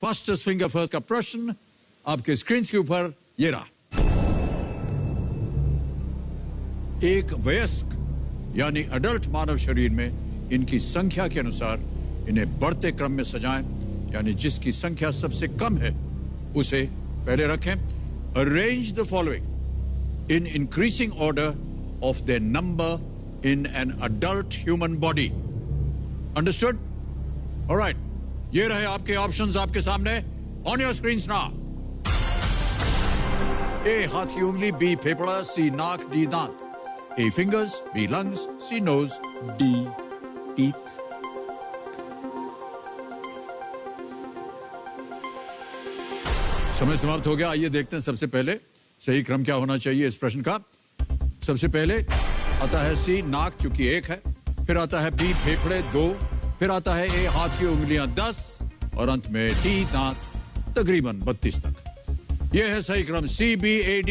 Fastest finger first का प्रश्न आपके स्क्रीन के ऊपर ये रहा। एक वयस्क यानी अडल्ट मानव शरीर में इनकी संख्या के अनुसार इन्हें बढ़ते क्रम में सजाएं, यानी जिसकी संख्या सबसे कम है उसे पहले रखें। Arrange the following in increasing order of the number in an adult human body. Understood? Alright, ये रहे आपके ऑप्शंस आपके सामने ऑन योर स्क्रीन्स नाउ। ए हाथ की उंगली, बी फेफड़ा, सी नाक, डी दांत। A fingers, B lungs, C nose, D teeth. समय समाप्त हो गया। आइए देखते हैं सबसे पहले सही क्रम क्या होना चाहिए इस प्रश्न का। सबसे पहले आता है C नाक, चूंकि 1 है, फिर आता है B फेफड़े 2, फिर आता है A हाथ की उंगलियां 10 और अंत में D दांत तकरीबन 32 तक। यह है सही क्रम CBAD।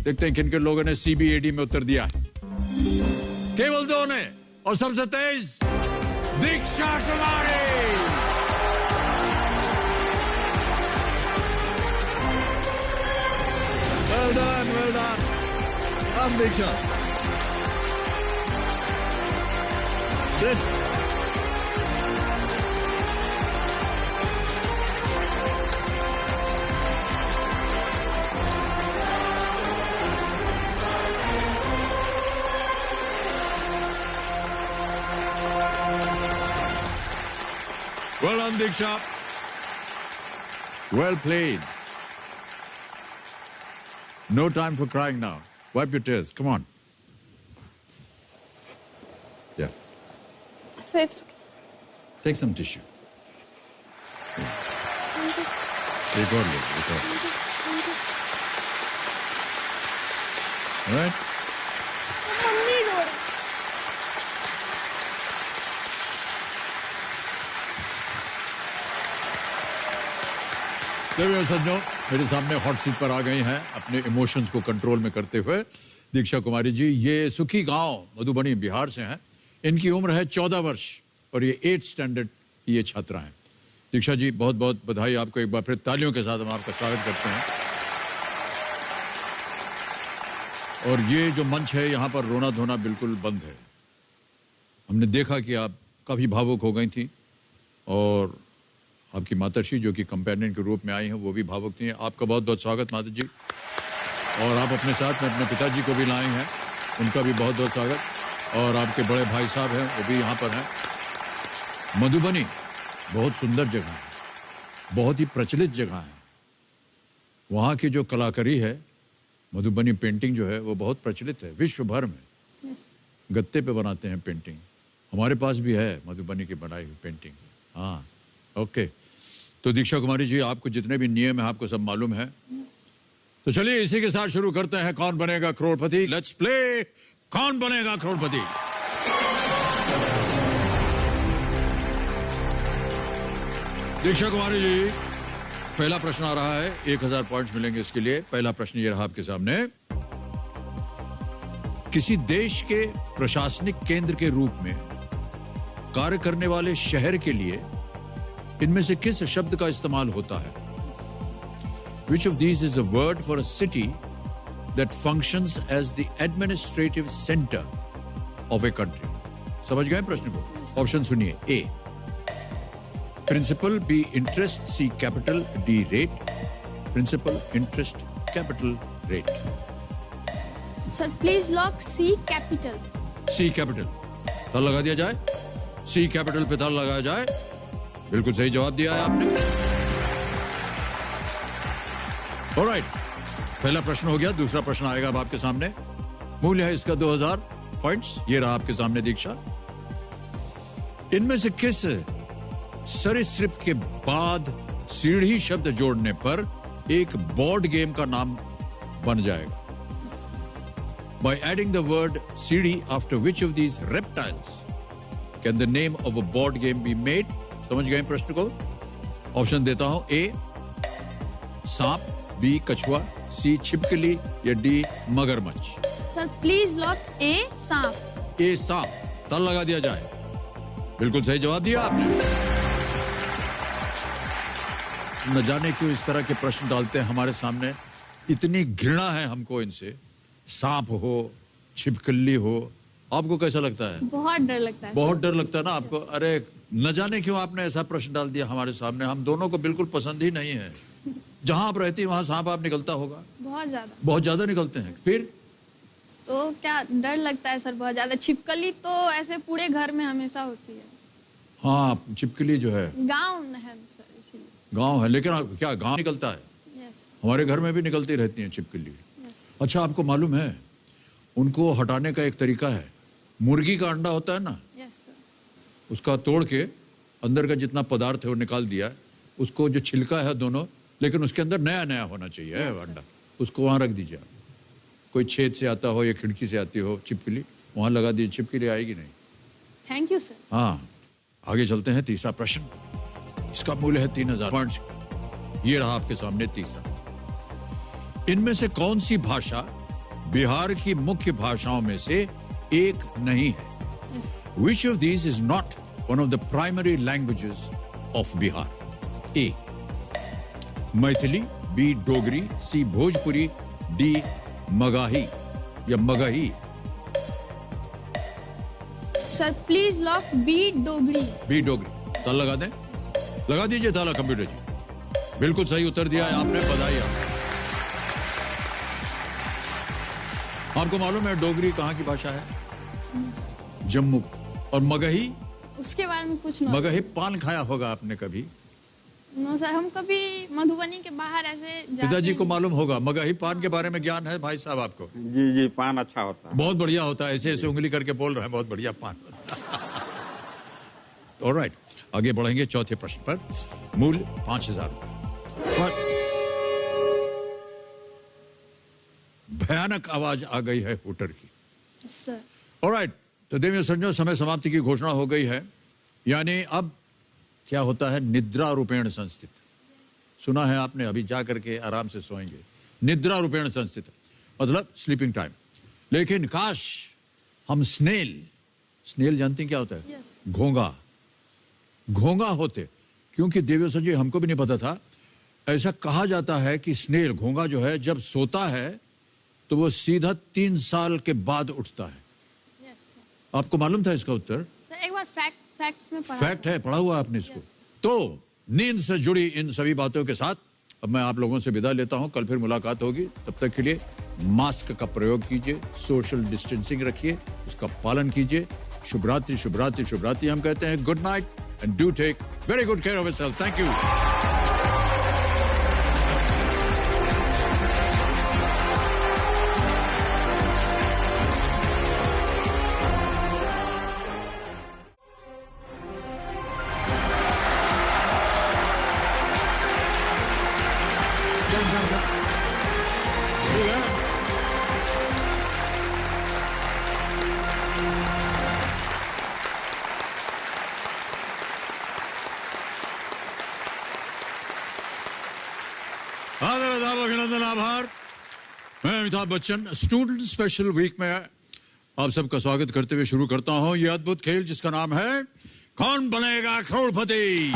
देखते हैं किन किन लोगों ने CBAD में उत्तर दिया है। केवल 2 ने, और सबसे तेज दीक्षा कुमारी। Well done, well done. I'm Diksha. Sit. Well done, Diksha. Well played. No time for crying now. Wipe your tears. Come on. Yeah. So it's okay. Take some tissue. Yeah. Record it. Record it. All right? Mummy रो रही। सज्जनों, मेरे सामने hot seat पर आ गई हैं अपने emotions को कंट्रोल में करते हुए दीक्षा कुमारी जी। ये सुखी गांव मधुबनी बिहार से हैं। इनकी उम्र है 14 वर्ष और ये 8th स्टैंडर्ड की ये छात्रा हैं। दीक्षा जी, बहुत बहुत बधाई आपको। एक बार फिर तालियों के साथ हम आपका स्वागत करते हैं। और ये जो मंच है, यहाँ पर रोना धोना बिल्कुल बंद है। हमने देखा कि आप काफ़ी भावुक हो गई थी और आपकी माताश्री जो कि कंपेनियन के रूप में आई हैं वो भी भावुक थी। आपका बहुत बहुत स्वागत माता जी। और आप अपने साथ में अपने पिताजी को भी लाए हैं, उनका भी बहुत बहुत स्वागत। और आपके बड़े भाई साहब हैं, वो भी यहाँ पर हैं। मधुबनी बहुत सुंदर जगह है, बहुत ही प्रचलित जगह है। वहाँ की जो कलाकारी है, मधुबनी पेंटिंग जो है वो बहुत प्रचलित है विश्व भर में। गत्ते पे बनाते हैं पेंटिंग। हमारे पास भी है मधुबनी की बनाई हुई पेंटिंग। हाँ, ओके। तो दीक्षा कुमारी जी, आपको जितने भी नियम है आपको सब मालूम है। तो चलिए इसी के साथ शुरू करते हैं कौन बनेगा करोड़पति। लेट्स प्ले कौन बनेगा करोड़पति। दीक्षा कुमारी जी, पहला प्रश्न आ रहा है। 1000 पॉइंट्स मिलेंगे इसके लिए। पहला प्रश्न ये रहा आपके सामने। किसी देश के प्रशासनिक केंद्र के रूप में कार्य करने वाले शहर के लिए इनमें से किस शब्द का इस्तेमाल होता है? Which of these is a word for a city that functions as the administrative center of a country? समझ गए प्रश्न को? ऑप्शन सुनिए। A principal, B interest, C capital, D rate। Principal, interest, capital, rate। Sir, please lock C capital. C capital। ताला लगा दिया जाए। C capital पे ताला लगाया जाए। बिल्कुल सही जवाब दिया है आपने। ऑलराइट, पहला प्रश्न हो गया। दूसरा प्रश्न आएगा अब आपके सामने। मूल्य है इसका 2000 पॉइंट्स। ये रहा आपके सामने दीक्षा। इनमें से किस सरीसृप के बाद सीढ़ी शब्द जोड़ने पर एक बोर्ड गेम का नाम बन जाएगा? By adding the word सीढ़ी after which of these reptiles can the name of a board game be made? समझ गए प्रश्न को? ऑप्शन देता हूं। ए सांप, बी कछुआ, सी छिपकली या डी मगरमच्छ। सर प्लीज लॉक ए सांप। ए सांप, ताला लगा दिया जाए। बिल्कुल सही जवाब दिया आपने। न जाने क्यों इस तरह के प्रश्न डालते हैं हमारे सामने। इतनी घृणा है हमको इनसे। सांप हो, छिपकली हो, आपको कैसा लगता है? बहुत डर लगता है। बहुत डर लगता है ना आपको? अरे न जाने क्यों आपने ऐसा प्रश्न डाल दिया हमारे सामने। हम दोनों को बिल्कुल पसंद ही नहीं है। जहां आप रहती हैं वहां सांप आप निकलता होगा? बहुत ज्यादा। बहुत ज्यादा निकलते हैं। फिर तो क्या डर लगता है सर बहुत ज्यादा। छिपकली तो ऐसे पूरे घर में हमेशा होती है। हाँ, छिपकली जो है गाँव है सर, इसीलिए। गांव है, लेकिन क्या गांव निकलता है? यस हमारे घर में भी निकलती रहती हैं छिपकली। यस। अच्छा, आपको मालूम है उनको हटाने का एक तरीका है। मुर्गी का अंडा होता है ना, यस सर। उसका तोड़ के अंदर का जितना पदार्थ है वो निकाल दिया। उसको जो छिलका है दोनों, लेकिन उसके अंदर नया नया होना चाहिए है अंडा। उसको वहाँ रख दीजिए। कोई छेद से आता हो या खिड़की से आती हो छिपकली, वहाँ लगा दीजिए, छिपकली आएगी नहीं। Thank you sir. हाँ, आगे चलते हैं। तीसरा प्रश्न, इसका मूल्य है 3000 पॉइंट। ये रहा आपके सामने तीसरा। इनमें से कौन सी भाषा बिहार की मुख्य भाषाओं में से एक नहीं है? Which of these is not one of the primary languages of Bihar? A. Maithili, B. Dogri, C. Bhojpuri, D. Magahi या Magahi. Sir please lock B Dogri. B Dogri. ताला लगा दें? लगा दीजिए ताला कंप्यूटर जी। बिल्कुल सही उत्तर दिया है आपने, बधाई आपको मालूम है डोगरी कहाँ की भाषा है? जम्मू। और मगही? उसके बारे में कुछ ना। मगही पान खाया होगा आपने कभी? नो सर, हम कभी मधुबनी के बाहर ऐसे पिताजी को मालूम होगा। मगही पान के बारे में ज्ञान है भाई साहब आपको? जी जी, पान अच्छा होता है। बहुत बढ़िया होता है। ऐसे ऐसे उंगली करके बोल रहे हैं, बहुत बढ़िया पान होता है। ऑलराइट, आगे बढ़ेंगे चौथे प्रश्न पर। मूल्य 5000 रुपए। भयानक आवाज आ गई है हूटर की। सर। ऑलराइट, तो देवियों सज्जनों, समय समाप्ति की घोषणा हो गई है। यानी अब क्या होता है? निद्रा रूपेण संस्थित। सुना है आपने? अभी जा करके आराम से सोएंगे। निद्रा रूपेण संस्थित मतलब स्लीपिंग टाइम। लेकिन काश हम स्नेल जानते हैं क्या होता है? Yes. घोंगा होते। क्योंकि देवियों सज्जनों, हमको भी नहीं पता था। ऐसा कहा जाता है कि स्नेल, घोंगा जो है, जब सोता है तो वो सीधा 3 साल के बाद उठता है। Yes sir. आपको मालूम था इसका उत्तर? सर एक बार फैक्ट्स में पढ़ा। फैक्ट है, पढ़ा हुआ आपने इसको। तो नींद से जुड़ी इन सभी बातों के साथ अब मैं आप लोगों से विदा लेता हूं। कल फिर मुलाकात होगी। तब तक के लिए मास्क का प्रयोग कीजिए, सोशल डिस्टेंसिंग रखिए, उसका पालन कीजिए। शुभ रात्रि, शुभ रात्रि, शुभ रात्रि हम कहते हैं। Good night and do take very good care of yourself. Thank you. अभिनंदन, आभार। मैं Amitabh Bachchan student special week में आप सबका स्वागत करते हुए शुरू करता हूं ये अद्भुत खेल जिसका नाम है कौन बनेगा करोड़पति।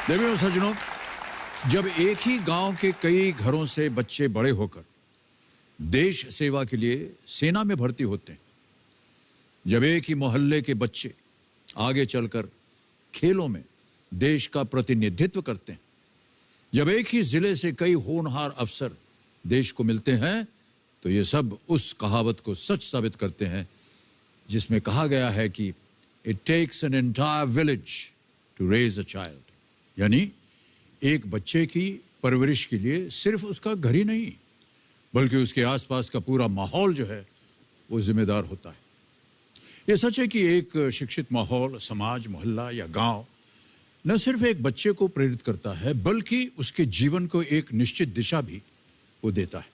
देवियों सज्जनों, जब एक ही गांव के कई घरों से बच्चे बड़े होकर देश सेवा के लिए सेना में भर्ती होते हैं, जब एक ही मोहल्ले के बच्चे आगे चलकर खेलों में देश का प्रतिनिधित्व करते हैं, जब एक ही जिले से कई होनहार अफसर देश को मिलते हैं, तो ये सब उस कहावत को सच साबित करते हैं जिसमें कहा गया है कि it takes an entire village to raise a child. यानी एक बच्चे की परवरिश के लिए सिर्फ उसका घर ही नहीं, बल्कि उसके आसपास का पूरा माहौल जो है वो जिम्मेदार होता है। ये सच है कि एक शिक्षित माहौल, समाज, मोहल्ला या गांव न सिर्फ एक बच्चे को प्रेरित करता है, बल्कि उसके जीवन को एक निश्चित दिशा भी वो देता है।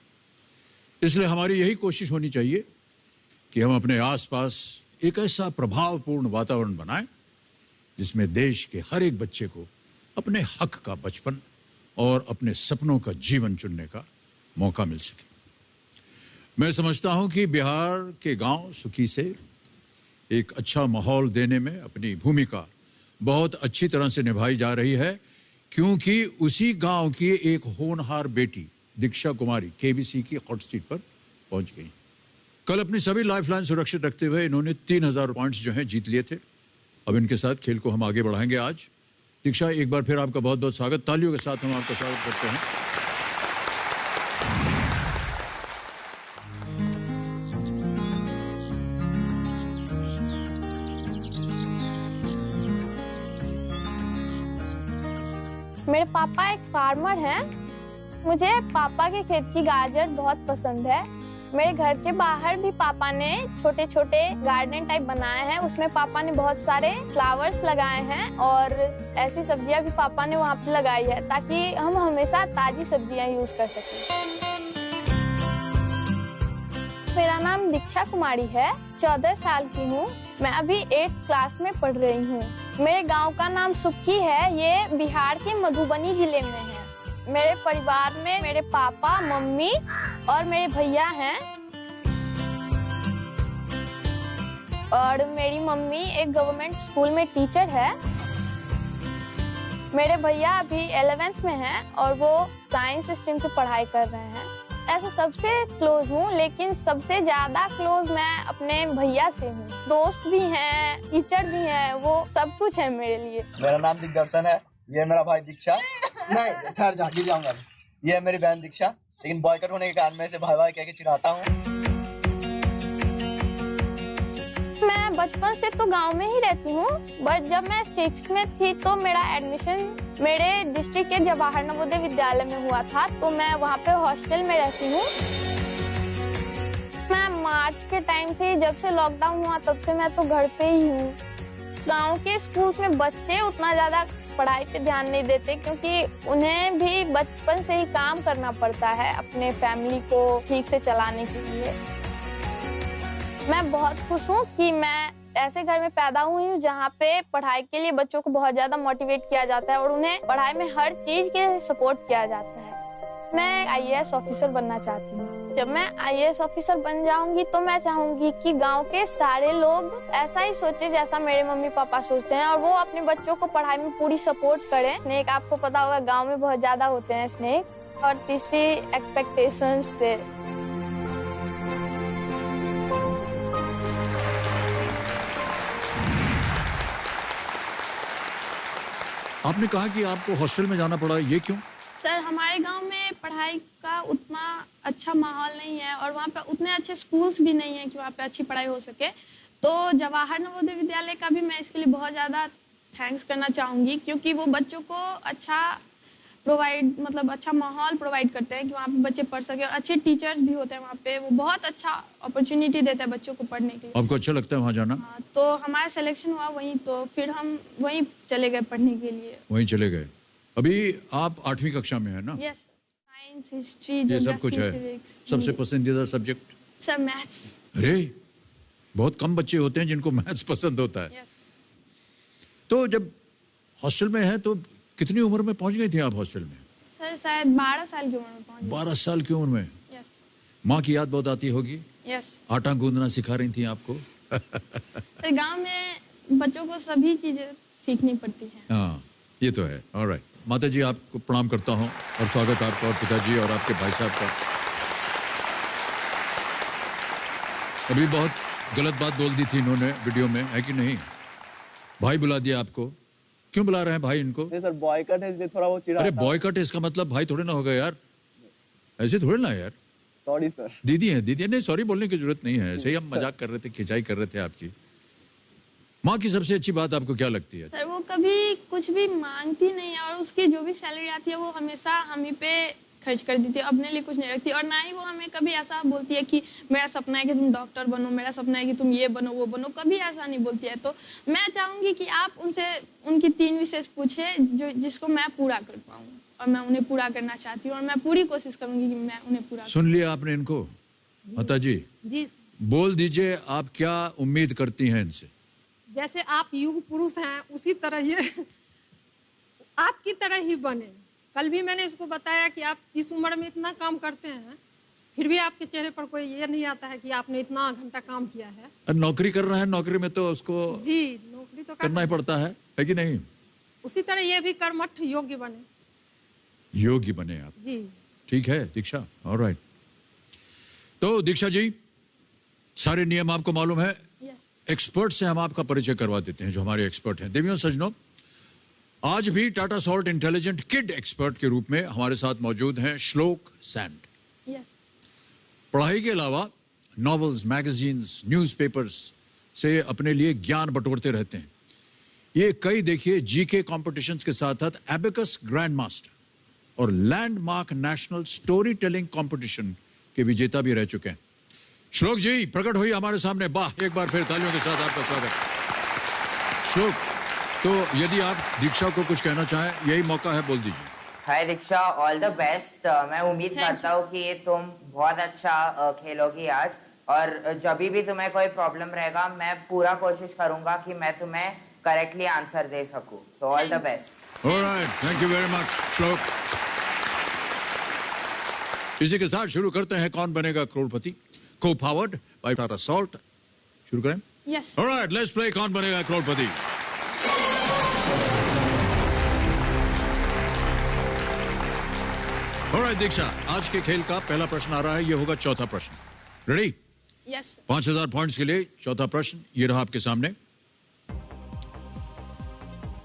इसलिए हमारी यही कोशिश होनी चाहिए कि हम अपने आसपास एक ऐसा प्रभावपूर्ण वातावरण बनाएं जिसमें देश के हर एक बच्चे को अपने हक का बचपन और अपने सपनों का जीवन चुनने का मौका मिल सके। मैं समझता हूं कि बिहार के गांव सुखी से एक अच्छा माहौल देने में अपनी भूमिका बहुत अच्छी तरह से निभाई जा रही है, क्योंकि उसी गांव की एक होनहार बेटी दीक्षा कुमारी केबीसी की हॉट सीट पर पहुंच गई। कल अपनी सभी लाइफलाइन सुरक्षित रखते हुए इन्होंने 3000 पॉइंट्स जो हैं जीत लिए थे। अब इनके साथ खेल को हम आगे बढ़ाएंगे आज। दीक्षा, एक बार फिर आपका बहुत बहुत स्वागत। तालियों के साथ हम आपका स्वागत करते हैं। मेरे पापा एक फार्मर हैं। मुझे पापा के खेत की गाजर बहुत पसंद है। मेरे घर के बाहर भी पापा ने छोटे छोटे गार्डन टाइप बनाए हैं, उसमें पापा ने बहुत सारे फ्लावर्स लगाए हैं और ऐसी सब्जियां भी पापा ने वहाँ पे लगाई है ताकि हम हमेशा ताजी सब्जियां यूज कर सकें। मेरा नाम दीक्षा कुमारी है, 14 साल की हूँ। मैं अभी 8th क्लास में पढ़ रही हूँ। मेरे गांव का नाम सुक्की है, ये बिहार के मधुबनी जिले में है। मेरे परिवार में मेरे पापा, मम्मी और मेरे भैया हैं और मेरी मम्मी एक गवर्नमेंट स्कूल में टीचर है। मेरे भैया अभी 11th में हैं और वो साइंस स्ट्रीम से पढ़ाई कर रहे हैं। ऐसे सबसे क्लोज हूँ, लेकिन सबसे ज्यादा क्लोज मैं अपने भैया से हूँ। दोस्त भी हैं, टीचर भी हैं, वो सब कुछ है मेरे लिए। मेरा नाम दिग्दर्शन है, ये मेरा भाई दीक्षा। नहीं, ठहर जा, गिर जाऊंगा। ये है मेरी बहन दीक्षा, लेकिन बॉयकट होने के कारण मैं इसे भाई भाई कह के चिढ़ाता हूँ। मैं बचपन से तो गांव में ही रहती हूँ, बट जब मैं 6th में थी तो मेरा एडमिशन मेरे डिस्ट्रिक्ट के जवाहर नवोदय विद्यालय में हुआ था, तो मैं वहाँ पे हॉस्टल में रहती हूँ। मैं मार्च के टाइम से, जब से लॉकडाउन हुआ तब से मैं तो घर पे ही हूँ। गांव के स्कूल्स में बच्चे उतना ज्यादा पढ़ाई पे ध्यान नहीं देते, क्योंकि उन्हें भी बचपन से ही काम करना पड़ता है अपने फैमिली को ठीक से चलाने के लिए। मैं बहुत खुश हूँ कि मैं ऐसे घर में पैदा हुई हूँ जहाँ पे पढ़ाई के लिए बच्चों को बहुत ज्यादा मोटिवेट किया जाता है और उन्हें पढ़ाई में हर चीज के सपोर्ट किया जाता है। मैं IAS ऑफिसर बनना चाहती हूँ। जब मैं IAS ऑफिसर बन जाऊंगी तो मैं चाहूंगी कि गांव के सारे लोग ऐसा ही सोचे जैसा मेरे मम्मी पापा सोचते हैं और वो अपने बच्चों को पढ़ाई में पूरी सपोर्ट करें। स्नेक, आपको पता होगा गांव में बहुत ज्यादा होते हैं स्नेक्स। और तीसरी, एक्सपेक्टेशंस से। आपने कहा कि आपको हॉस्टल में जाना पड़ा, ये क्यों? सर, हमारे गांव में पढ़ाई का उतना अच्छा माहौल नहीं है और वहाँ पे उतने अच्छे स्कूल्स भी नहीं है कि वहाँ पे अच्छी पढ़ाई हो सके। तो जवाहर नवोदय विद्यालय का भी मैं इसके लिए बहुत ज़्यादा थैंक्स करना चाहूँगी, क्योंकि वो बच्चों को अच्छा अच्छा माहौल प्रोवाइड करते हैं कि वहाँ पे बच्चे पढ़ सके और अच्छे टीचर्स भी होते हैं वहाँ पे। वो बहुत अच्छा अपॉर्चुनिटी देता है बच्चों को पढ़ने के लिए। आपको अच्छा लगता है वहाँ जाना? हाँ, तो हमारा सिलेक्शन हुआ वहीं, तो फिर हम वहीं चले गए पढ़ने के लिए। वहीं चले गए। अभी आप 8वीं कक्षा में है ना? यस, साइंस, हिस्ट्री, ये सब कुछ है। सबसे पसंदीदा सब्जेक्ट? Sir, maths. अरे, बहुत कम बच्चे होते हैं जिनको मैथ्स पसंद होता है। यस। तो जब हॉस्टल में है तो कितनी उम्र में पहुंच गई थी आप हॉस्टल में? सर, शायद 12 साल की उम्र में पहुंच गई। 12 साल की उम्र में? यस। माँ की याद बहुत आती होगी? यस। आटा गूंदना सिखा रही थी आपको? सर, गांव में बच्चों को सभी चीजें सीखनी पड़ती हैं। हाँ, ये तो है। ऑलराइट, माता जी आपको प्रणाम करता हूँ और स्वागत आपका और पिताजी और आपके भाई साहब का। अभी बहुत गलत बात बोल दी थी इन्होंने वीडियो में, है कि नहीं? भाई बुला दिया आपको, क्यों बुला रहे हैं भाई इनको? नहीं सर, बॉयकट है इसलिए थोड़ा वो चिढ़ा। अरे बॉयकट है इसका मतलब भाई थोड़े ना होगा यार, ऐसे थोड़े ना यार। Sorry sir. दीदी है, दीदी नहीं, सॉरी बोलने की जरूरत नहीं है, ऐसे ही हम मजाक कर रहे थे, खिंचाई कर रहे थे आपकी। माँ की सबसे अच्छी बात आपको क्या लगती है? सर, वो कभी कुछ भी मांगती नहीं है और उसकी जो भी सैलरी आती है वो हमेशा हम ही पे खर्च कर देती है, अपने लिए कुछ नहीं रखती। और ना ही वो हमें कभी ऐसा बोलती है कि मेरा सपना है कि तुम डॉक्टर बनो, मेरा सपना है कि तुम ये बनो वो बनो, कभी ऐसा नहीं बोलती है। तो मैं चाहूंगी कि आप उनसे उनकी 3 विशेष पूछे जिसको मैं पूरा कर पाऊँ, और मैं उन्हें पूरा करना चाहती हूँ और मैं पूरी कोशिश करूंगी कि मैं उन्हें पूरा। सुन लिया आपने इनको? माता जी जी, बोल दीजिए, आप क्या उम्मीद करती हैं इनसे? जैसे आप युग पुरुष हैं उसी तरह ये आपकी तरह ही बने। कल भी मैंने उसको बताया कि आप इस उम्र में इतना काम करते हैं, फिर भी आपके चेहरे पर कोई ये नहीं आता है कि आपने इतना घंटा काम किया है। नौकरी कर रहा है, नौकरी में तो उसको जी, नौकरी तो करना ही पड़ता है कि नहीं? उसी तरह ये भी कर्मठ योग्य बने। योग्य बने आप। जी ठीक है दीक्षा, ऑलराइट। तो दीक्षा जी, सारे नियम आपको मालूम है। यस। एक्सपर्ट से हम आपका परिचय करवा देते हैं, जो हमारे एक्सपर्ट हैं। देवियों सज्जनों, आज भी Tata salt intelligent kid expert के रूप में हमारे साथ मौजूद हैं श्लोक सैंड। यस। पढ़ाई के अलावा नॉवेल्स, मैगजीन्स, न्यूज़पेपर्स से अपने लिए ज्ञान बटोरते रहते हैं। ये कई देखिए जीके कॉम्पिटिशन्स के साथ साथ एबेकस ग्रैंड मास्टर और landmark national story telling competition के विजेता भी रह चुके हैं। श्लोक जी, प्रकट हुई हमारे सामने। वाह, एक बार फिर तालियों के साथ आपका स्वागत। श्लोक, तो यदि आप दीक्षा को कुछ कहना चाहें, यही मौका है, बोल दीजिए। हाय दीक्षा, ऑल द बेस्ट। मैं उम्मीद करता हूँ कि तुम बहुत अच्छा खेलोगी आज, और जब भी तुम्हें कोई प्रॉब्लम रहेगा मैं पूरा कोशिश करूंगा कि मैं तुम्हें करेक्टली आंसर दे सकूं। So all the best. Alright, thank you very much श्लोक। इसी के साथ शुरू करते हैं कौन बनेगा करोड़पति, को पावर्ड बाय टाटा सॉल्ट। शुरू करें? यस। ऑलराइट, लेट्स प्ले कौन बनेगा करोड़पति। ऑलराइट दीक्षा, आज के खेल का पहला प्रश्न आ रहा है, ये होगा चौथा प्रश्न। रेडी? यस। 5000 पॉइंट्स के लिए चौथा प्रश्न ये रहा आपके सामने।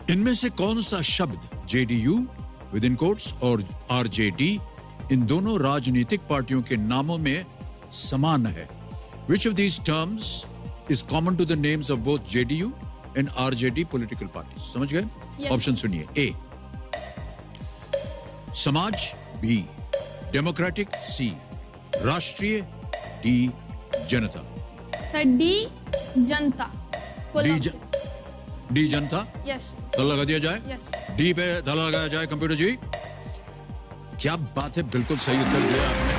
इनमें से कौन सा शब्द जेडीयू विद इन कोट्स और आरजेडी इन दोनों राजनीतिक पार्टियों के नामों में समान है? Which of these terms is common to the names of both JDU and RJD political parties? समझ गए? Yes. ऑप्शन सुनिए। ए समाज, बी डेमोक्रेटिक, सी राष्ट्रीय, डी जनता। सर डी जनता। डी जनता। यस। ताला लगा दिया जाए। यस। डी पे ताला लगाया जाए। कंप्यूटर जी, क्या बात है, बिल्कुल सही उत्तर दिया आपने।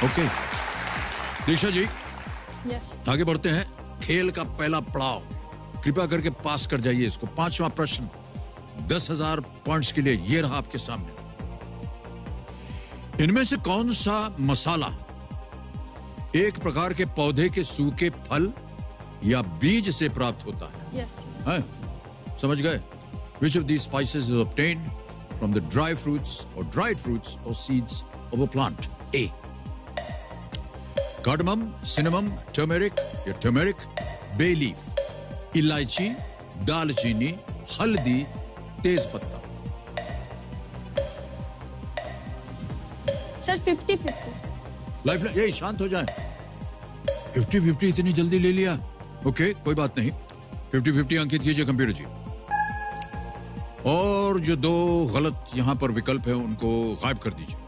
Okay Diksha ji, yes. आगे बढ़ते हैं। खेल का पहला पड़ाव, कृपया करके पास कर जाइए इसको। पांचवा प्रश्न 10,000 पॉइंट्स के लिए ये रहा आपके सामने। इनमें से कौन सा मसाला एक प्रकार के पौधे के सूखे फल या बीज से प्राप्त होता है? यस। हैं? समझ गए? Which of these spices is obtained from the dry fruits or dried fruits or seeds of a plant? A. Cardamom, cinnamon, turmeric या turmeric, bay leaf, इलायची, दालचीनी, हल्दी, तेज पत्ता। सर 50-50। लाइफ यही, शांत हो जाए। 50-50 इतनी जल्दी ले लिया? ओके, कोई बात नहीं। 50-50 अंकित कीजिए कंप्यूटर जी। और जो दो गलत यहां पर विकल्प है उनको गायब कर दीजिए।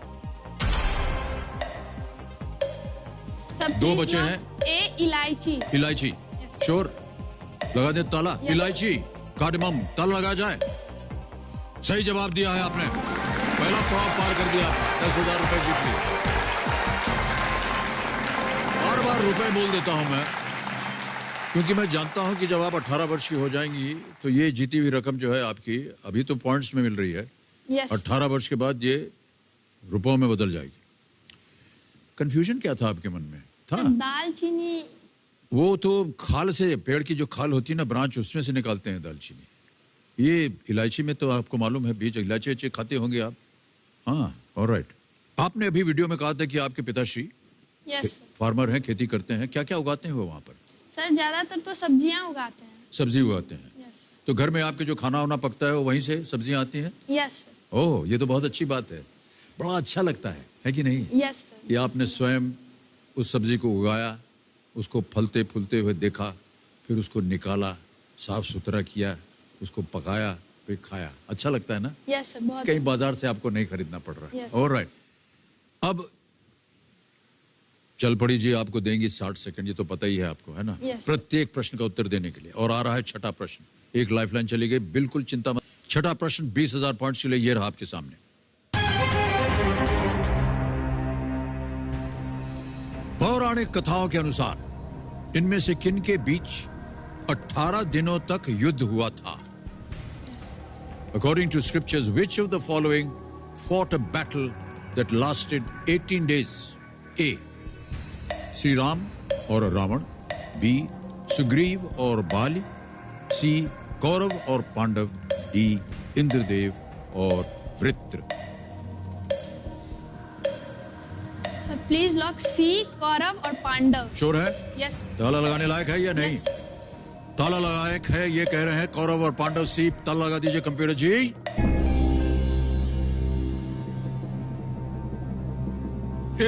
दो बचे हैं। ए इलायची। इलायची, श्योर? लगा दे ताला। इलायची, कार्डमम, ताला लगाया जाए। सही जवाब दिया है आपने। पहला पड़ाव पार कर दिया। 10,000 रुपए जीत लिए। बार बार रुपए बोल देता हूं मैं, क्योंकि मैं जानता हूं कि जब आप 18 वर्ष की हो जाएंगी तो ये जीती हुई रकम जो है आपकी, अभी तो पॉइंट्स में मिल रही है, यस। 18 वर्ष के बाद ये रुपयों में बदल जाएगी। कंफ्यूजन क्या था आपके मन में? था दालचीनी। वो तो खाल से, पेड़ की जो खाल होती है ना, ब्रांच, उसमें से निकालते हैं दालचीनी। ये इलायची में तो आपको मालूम है बीज। इलायची अच्छे खाते होंगे आप? हाँ, ऑलराइट। आपने अभी वीडियो में कहा था कि आपके पिताश्री यस। फार्मर हैं, खेती करते हैं। क्या क्या उगाते हैं वो वहाँ पर? सर ज्यादातर तो सब्जियां उगाते हैं। सब्जी उगाते हैं। यस। तो घर में आपके जो खाना वाना पकता है वो वहीं से सब्जियां आती हैं? यस। ओह, ये तो बहुत अच्छी बात है। बड़ा अच्छा लगता है कि नहीं? Yes sir. कि आपने स्वयं उस सब्जी को उगाया, उसको फलते फूलते हुए देखा, फिर उसको निकाला, साफ सुथरा किया, उसको पकाया, फिर खाया। अच्छा लगता है ना? यस सर, बहुत। कहीं बाजार से आपको नहीं खरीदना पड़ रहा है। Yes. ऑलराइट, अब चल पड़ी जी, आपको देंगी 60 सेकंड, ये तो पता ही है आपको, है ना? Yes. प्रत्येक प्रश्न का उत्तर देने के लिए। और आ रहा है छठा प्रश्न। एक लाइफलाइन चली गई, बिल्कुल चिंता मत। छठा प्रश्न 20,000 पॉइंट्स के लिए ये रहा आपके सामने। पौराणिक कथाओं के अनुसार इनमें से किन के बीच 18 दिनों तक युद्ध हुआ था? According to scriptures, which of the following fought a battle that lasted 18 days? A. Sri Ram or Ravan. B. Sugriv or Bali. C. Kaurav or Pandav. D. Indradev or Vritra. Please lock C, Kaurav और Pandav. Sure है? Yes. ताला लगाने लायक है या नहीं? ताला लायक है, ये कह रहे हैं कौरव और पांडव। सी, ताला लगा दीजिए computer ji.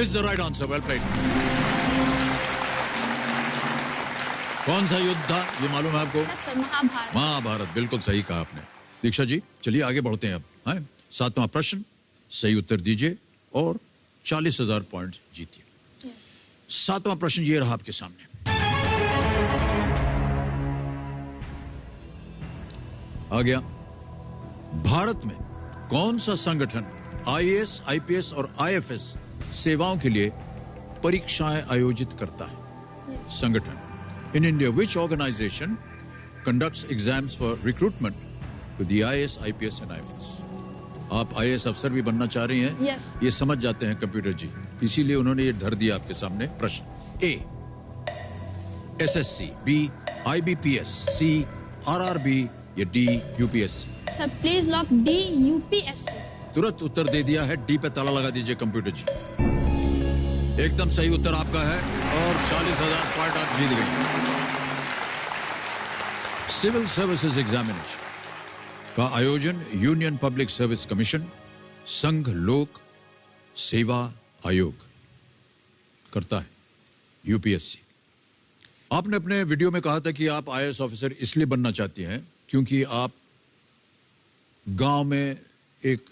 Is the right answer, well played. कौन सा युद्ध था ये मालूम है आपको? सर, महाभारत। महाभारत, बिल्कुल सही कहा आपने। दीक्षा जी चलिए आगे बढ़ते हैं अब। हैं? 7वां प्रश्न, सही उत्तर दीजिए और 40,000 पॉइंट जीतिए। 7वां प्रश्न ये रहा आपके सामने। आ गया। भारत में कौन सा संगठन आईएएस, आईपीएस और आईएफएस सेवाओं के लिए परीक्षाएं आयोजित करता है? संगठन। In India which organization conducts exams for recruitment to the IAS, IPS and IFS. आप आईएएस अफसर भी बनना चाह रही हैं? Yes. ये समझ जाते हैं कंप्यूटर जी, इसीलिए उन्होंने ये धर दिया आपके सामने प्रश्न। ए एसएससी, बी आईबीपीएस, सी आरआरबी या D UPSC. Sir please lock D, UPSC. तुरंत उत्तर दे दिया है, डी पे ताला लगा दीजिए कंप्यूटर जी। एकदम सही उत्तर आपका है और 40,000 पॉइंट आप जीत गए। सिविल सर्विसेज एग्जामिनेशन का आयोजन यूनियन पब्लिक सर्विस कमीशन, संघ लोक सेवा आयोग करता है, यूपीएससी। आपने अपने वीडियो में कहा था कि आप आईएएस ऑफिसर इसलिए बनना चाहती हैं क्योंकि आप गांव में एक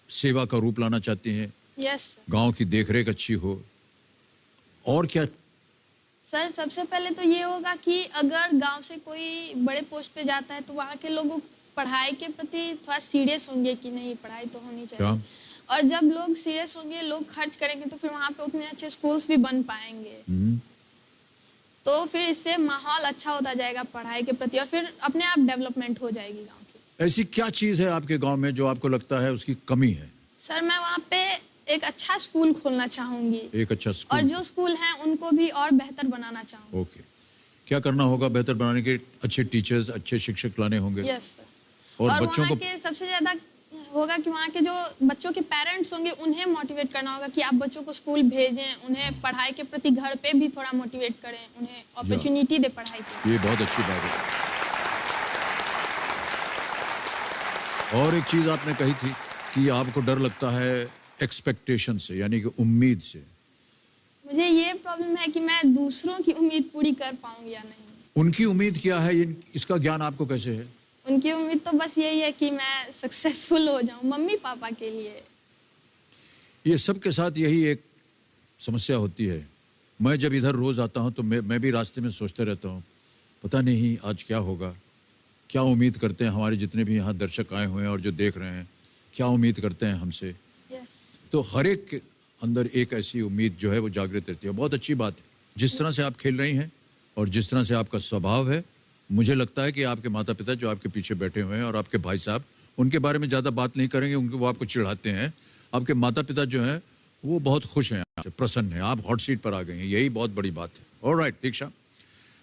सेवा का रूप लाना चाहती हैं। यस। गांव की देखरेख अच्छी हो। और क्या? सर सबसे पहले तो ये होगा कि अगर गांव से कोई बड़े पोस्ट पे जाता है तो वहाँ के लोगों पढ़ाई के प्रति थोड़ा सीरियस होंगे कि नहीं, पढ़ाई तो होनी चाहिए। क्या? और जब लोग सीरियस होंगे, लोग खर्च करेंगे तो फिर वहाँ पे उतने अच्छे स्कूल्स भी बन पाएंगे। तो फिर इससे माहौल अच्छा होता जाएगा पढ़ाई के प्रति और फिर अपने आप डेवलपमेंट हो जाएगी गांव की। ऐसी क्या चीज है आपके गांव में जो आपको लगता है उसकी कमी है? सर मैं वहाँ पे एक अच्छा स्कूल खोलना चाहूंगी। एक अच्छा स्कूल। और जो स्कूल हैं उनको भी और बेहतर बनाना चाहूंगी। ओके। क्या करना होगा बेहतर बनाने के? अच्छे टीचर्स, अच्छे शिक्षक लाने होंगे। Yes sir. और और बच्चों वहाँ को के सबसे ज्यादा होगा कि वहाँ के जो बच्चों के पेरेंट्स होंगे उन्हें मोटिवेट करना होगा कि आप बच्चों को स्कूल भेजें, उन्हें पढ़ाई के प्रति घर पे भी थोड़ा मोटिवेट करें, उन्हें अपॉर्चुनिटी दे पढ़ाई की। ये बहुत अच्छी बात है। और एक चीज आपने कही थी कि आपको डर लगता है एक्सपेक्टेशन से, यानी कि उम्मीद से। मुझे ये प्रॉब्लम है कि मैं दूसरों की उम्मीद पूरी कर पाऊंगी या नहीं। उनकी उम्मीद क्या है, इसका ज्ञान आपको कैसे है? उनकी उम्मीद तो बस यही है कि मैं सक्सेसफुल हो जाऊं मम्मी पापा के लिए। ये सबके साथ यही एक समस्या होती है। मैं जब इधर रोज आता हूँ तो मैं भी रास्ते में सोचते रहता हूँ, पता नहीं आज क्या होगा, क्या उम्मीद करते हैं हमारे जितने भी यहाँ दर्शक आए हुए हैं और जो देख रहे हैं, क्या उम्मीद करते हैं हमसे। तो हर एक के अंदर एक ऐसी उम्मीद जो है वो जागृत रहती है। बहुत अच्छी बात है जिस तरह से आप खेल रही हैं और जिस तरह से आपका स्वभाव है। मुझे लगता है कि आपके माता पिता जो आपके पीछे बैठे हुए हैं और आपके भाई साहब, उनके बारे में ज़्यादा बात नहीं करेंगे, उनके वो आपको चिढ़ाते हैं। आपके माता पिता जो हैं वो बहुत खुश हैं, आपसे प्रसन्न हैं, आप हॉट सीट पर आ गए हैं, यही बहुत बड़ी बात है। ऑलराइट दीक्षा,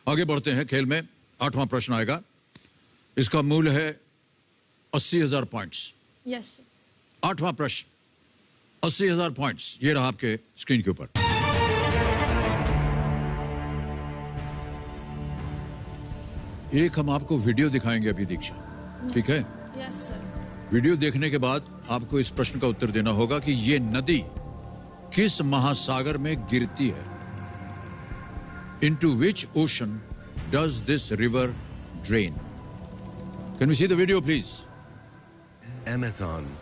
आगे बढ़ते हैं खेल में। 8वां प्रश्न आएगा, इसका मूल्य है 80,000 पॉइंट्स। यस। 8वां प्रश्न 80,000 पॉइंट्स, ये रहा आपके स्क्रीन के ऊपर। एक हम आपको वीडियो दिखाएंगे अभी दीक्षा, ठीक है? Yes sir. वीडियो देखने के बाद आपको इस प्रश्न का उत्तर देना होगा कि ये नदी किस महासागर में गिरती है? Into which ocean does this river drain? Can we see the video, please? Amazon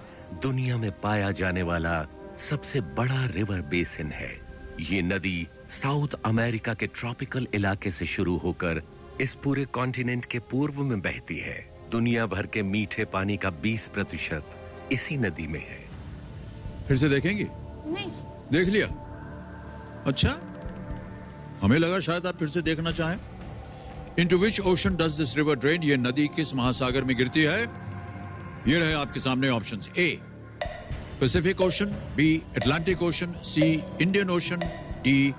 दुनिया में पाया जाने वाला सबसे बड़ा रिवर बेसिन है। ये नदी साउथ अमेरिका के ट्रॉपिकल इलाके से शुरू होकर इस पूरे कॉन्टिनेंट के पूर्व में बहती है। दुनिया भर के मीठे पानी का 20% इसी नदी में है। फिर से देखेंगे? नहीं सर। देख लिया? अच्छा, हमें लगा शायद आप फिर से देखना चाहें। Into which ocean does this river drain? ये नदी किस महासागर में गिरती है? ये रहे आपके सामने options. A Pacific Ocean, B Atlantic Ocean, C Indian Ocean, D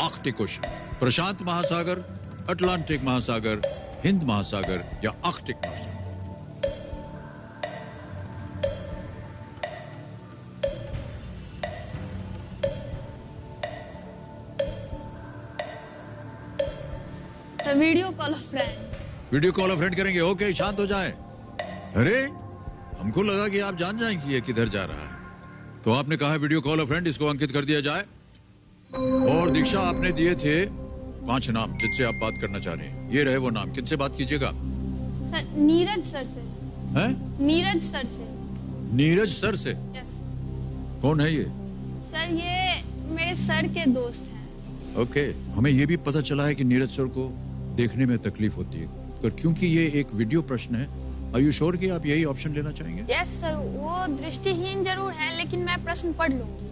Arctic Ocean. प्रशांत महासागर, अटलांटिक महासागर, हिंद महासागर या आर्कटिक महासागर। Video call of friend. Video call of friend करेंगे। ओके, शांत हो जाएं। अरे हमको लगा कि आप जान जाएं कि ये किधर जा रहा है। तो आपने कहा वीडियो कॉल ऑफ फ्रेंड, इसको अंकित कर दिया जाए। और दीक्षा, आपने दिए थे 5 नाम जिनसे आप बात करना चाह रहे हैं। ये रहे वो नाम, किनसे बात कीजिएगा? सर नीरज सर से। हैं? नीरज सर से। नीरज सर से? यस। कौन है ये? सर ये मेरे सर के दोस्त हैं। ओके, हमें ये भी पता चला है कि नीरज सर को देखने में तकलीफ होती है, पर क्योंकि ये एक वीडियो प्रश्न है, आर यू श्योर कि आप यही ऑप्शन लेना चाहेंगे? यस सर, वो दृष्टिहीन जरूर हैं, लेकिन मैं प्रश्न पढ़ लूंगी।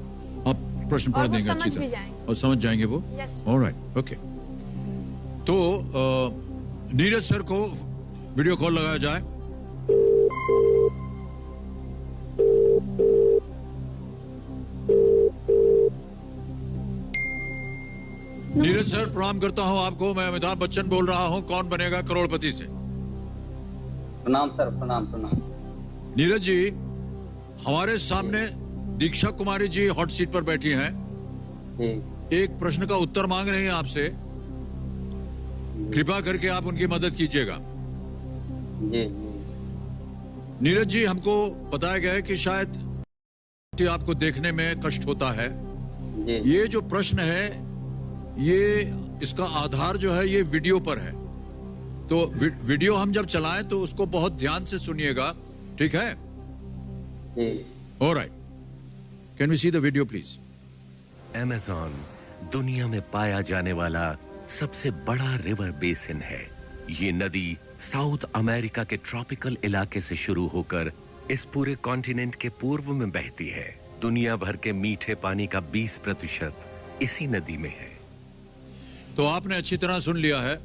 आप प्रश्न पढ़ और वो देंगे अच्छी समझ भी तरह जाएंगे। और समझ जाएंगे वो? यस। Alright, okay. तो नीरज सर को वीडियो कॉल लगाया जाए। नीरज सर, प्रणाम करता हूं आपको। मैं अमिताभ बच्चन बोल रहा हूं, कौन बनेगा करोड़पति से। प्रणाम सर, प्रणाम प्रणाम। नीरज जी, हमारे सामने दीक्षा कुमारी जी हॉट सीट पर बैठी हैं। जी एक प्रश्न का उत्तर मांग रही हैं आपसे। कृपा करके आप उनकी मदद कीजिएगा। जी। नीरज जी, हमको बताया गया है कि शायद आपको देखने में कष्ट होता है। जी ये जो प्रश्न है, ये इसका आधार जो है ये वीडियो पर है। तो वीडियो हम जब चलाएं तो उसको बहुत ध्यान से सुनिएगा, ठीक है? जी। All right, can we see the video please? Amazon दुनिया में पाया जाने वाला सबसे बड़ा रिवर बेसिन है। ये नदी साउथ अमेरिका के ट्रॉपिकल इलाके से शुरू होकर इस पूरे कॉन्टिनेंट के पूर्व में बहती है। दुनिया भर के मीठे पानी का 20% इसी नदी में है। तो आपने अच्छी तरह सुन लिया है।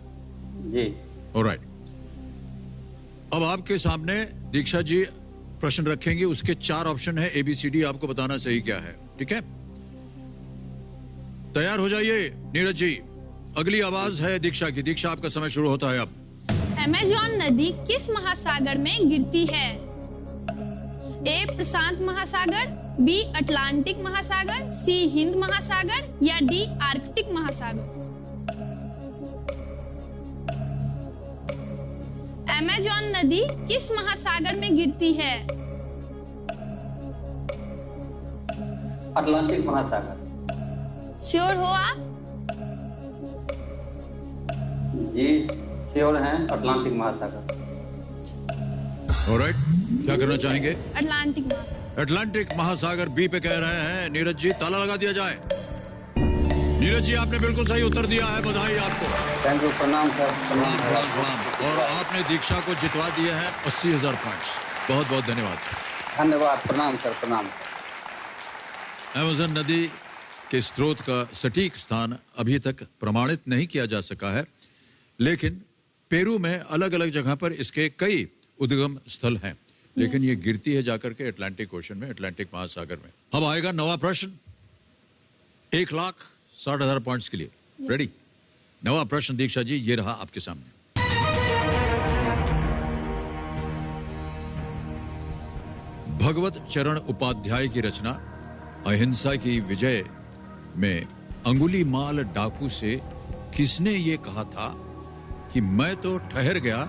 जी। ऑलराइट, अब आपके सामने दीक्षा जी प्रश्न रखेंगे। उसके 4 ऑप्शन है, ABCD। आपको बताना सही क्या है, ठीक है? तैयार हो जाइए नीरज जी। अगली आवाज है दीक्षा की। दीक्षा, आपका समय शुरू होता है अब। अमेज़न नदी किस महासागर में गिरती है? ए प्रशांत महासागर, बी अटलांटिक महासागर, सी हिंद महासागर या डी आर्कटिक महासागर। अमेज़न नदी किस महासागर में गिरती है? अटलांटिक महासागर। श्योर हो आप? जी श्योर हैं, अटलांटिक महासागर। ऑलराइट, क्या करना चाहेंगे? अटलांटिक महासागर। अटलांटिक महासागर बी पे कह रहे हैं नीरज जी। ताला लगा दिया जाए। नीरज जी, आपने बिल्कुल सही उत्तर दिया है, बधाई आपको। थैंक यू, प्रणाम सर। प्रणाम प्रणाम प्रणाम। और आपने दीक्षा को जितवा दिए हैं 80,000 पॉइंट्स। बहुत बहुत धन्यवाद। धन्यवाद, प्रणाम सर, प्रणाम। अमेज़न नदी के स्रोत का सटीक स्थान अभी तक प्रमाणित नहीं किया जा सका है, लेकिन पेरू में अलग अलग जगह पर इसके कई उद्गम स्थल हैं। लेकिन ये गिरती है जाकर के अटलांटिक ओशन में, अटलांटिक महासागर में। अब आएगा नवा प्रश्न 1,60,000 पॉइंट्स के लिए। रेडी? नवा प्रश्न दीक्षा जी, ये रहा आपके सामने। भगवत चरण उपाध्याय की रचना अहिंसा की विजय में अंगुलीमाल डाकू से किसने ये कहा था कि मैं तो ठहर गया,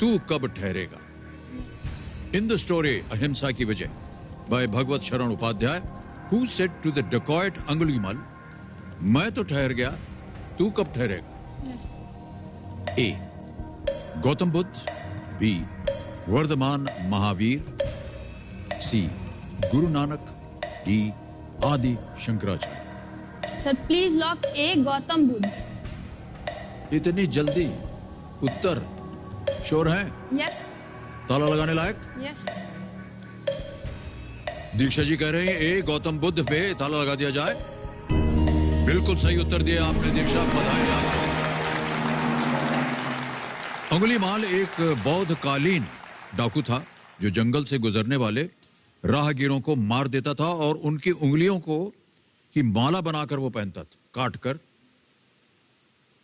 तू कब ठहरेगा? इन द स्टोरी अहिंसा की विजय by Bhagwat Sharan Upadhyay, who said to the dacoit Angulimal, मैं तो ठहर गया, तू कब ठहरेगा? A Gautam Buddha, B Vardhaman Mahavir, C Guru Nanak, D Adi Shankaracharya. Sir please lock A Gautam Buddha. इतनी जल्दी उत्तर श्योर है? यस। ताला लगाने लायक? यस। दीक्षा जी कह रहे हैं ए गौतम बुद्ध पे ताला लगा दिया जाए। बिल्कुल सही उत्तर दिया आपने दीक्षा, बधाई आपको। अंगुलीमाल एक बौद्धकालीन डाकू था जो जंगल से गुजरने वाले राहगीरों को मार देता था और उनकी उंगलियों को की माला बनाकर वो पहनता था, काट कर।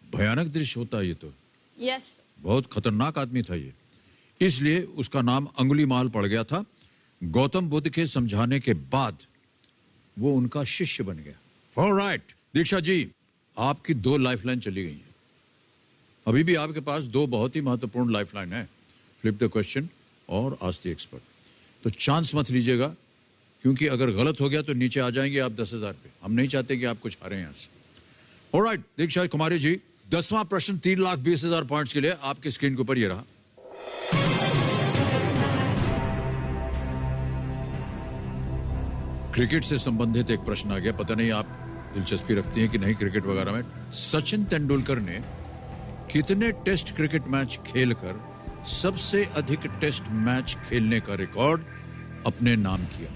भयानक दृश्य होता है ये तो, यस। बहुत खतरनाक आदमी था ये, इसलिए उसका नाम अंगुलीमाल पड़ गया था। गौतम बुद्ध के समझाने के बाद वो उनका शिष्य बन गया। ऑलराइट दीक्षा जी, आपकी 2 लाइफलाइन चली गई हैं। अभी भी आपके पास 2 बहुत ही महत्वपूर्ण लाइफलाइन है, फ्लिप द क्वेश्चन और आस्क द एक्सपर्ट। तो चांस मत लीजिएगा, क्योंकि अगर गलत हो गया तो नीचे आ जाएंगे आप 10,000 पे। हम नहीं चाहते कि आप कुछ हारें यहां से। ऑलराइट दीक्षा कुमारी जी, 10वां प्रश्न 3,20,000 पॉइंट्स के लिए आपकी स्क्रीन के ऊपर ये रहा। क्रिकेट से संबंधित एक प्रश्न आ गया। पता नहीं आप दिलचस्पी रखती हैं कि नहीं क्रिकेट वगैरह में। सचिन तेंदुलकर ने कितने टेस्ट क्रिकेट मैच खेलकर सबसे अधिक टेस्ट मैच खेलने का रिकॉर्ड अपने नाम किया?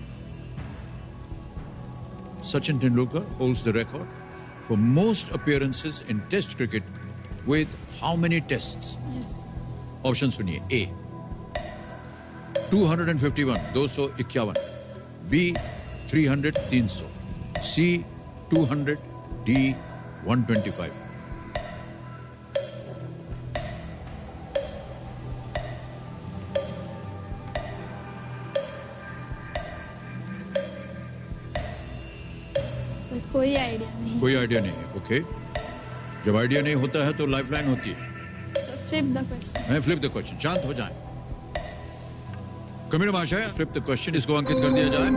Sachin Tendulkar holds the record for most appearances in test cricket with how many tests? Option सुनिए। A 251 251, B 300 300, C 200, D 125। Sir कोई आइडिया नहीं। कोई आइडिया नहीं है। ओके, जब आइडिया नहीं होता है तो लाइफलाइन होती है। Flip the question. मैं फ्लिप द क्वेश्चन, शांत हो जाएं। कमिश्नर महाशय, फ्लिप द क्वेश्चन, इसको अंकित कर दिया जाए।